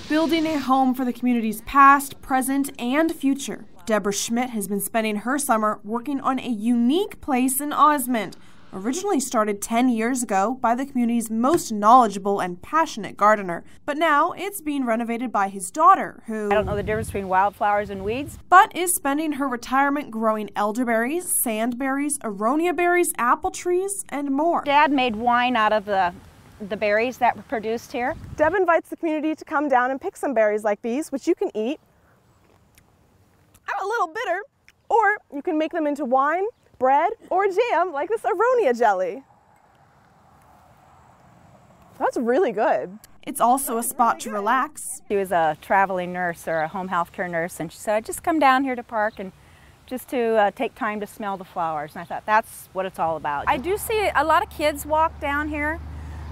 Building a home for the community's past, present, and future, Deborah Schmidt has been spending her summer working on a unique place in Osmond. Originally started 10 years ago by the community's most knowledgeable and passionate gardener, but now it's being renovated by his daughter, who I don't know the difference between wildflowers and weeds, but is spending her retirement growing elderberries, sandberries, aronia berries, apple trees, and more. Dad made wine out of the berries that were produced here. Deb invites the community to come down and pick some berries like these, which you can eat. A little bitter, or you can make them into wine, bread, or jam like this aronia jelly. That's really good. It's also a spot to relax. She was a traveling nurse or a home health care nurse, and she said, just come down here to park and just to take time to smell the flowers. And I thought, that's what it's all about. I do see a lot of kids walk down here.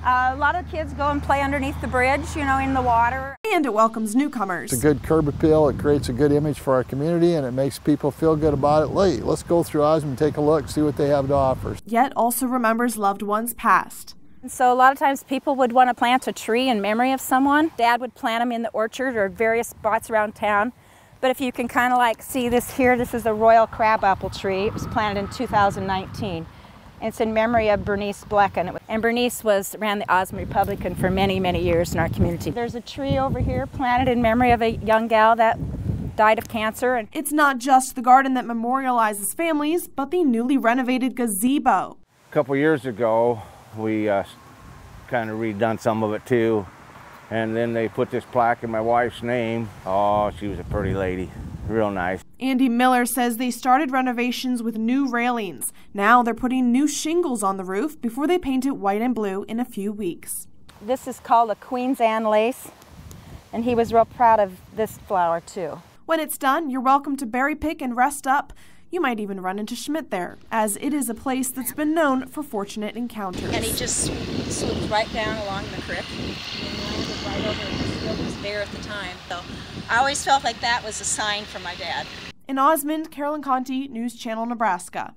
A lot of kids go and play underneath the bridge, you know, in the water. And it welcomes newcomers. It's a good curb appeal, it creates a good image for our community, and it makes people feel good about it. Let's go through Osmond, take a look, see what they have to offer. Yet also remembers loved ones past. And so a lot of times people would want to plant a tree in memory of someone. Dad would plant them in the orchard or various spots around town. But if you can kind of like see this here, this is a royal crabapple tree. It was planted in 2019. And it's in memory of Bernice Blecken. And Bernice ran the Osmond Republican for many, many years in our community. There's a tree over here planted in memory of a young gal that died of cancer. It's not just the garden that memorializes families, but the newly renovated gazebo. A couple years ago, we kind of redone some of it too. And then they put this plaque in my wife's name. Oh, she was a pretty lady. Real nice. Andy Miller says they started renovations with new railings. Now they're putting new shingles on the roof before they paint it white and blue in a few weeks. This is called a Queen's Anne lace, and he was real proud of this flower too. When it's done, you're welcome to berry pick and rest up. You might even run into Schmidt there, as it is a place that's been known for fortunate encounters. And he just swooped right down along the creek and landed right over in this field. It was bare at the time. So I always felt like that was a sign from my dad. In Osmond, Carolyn Conti, News Channel, Nebraska.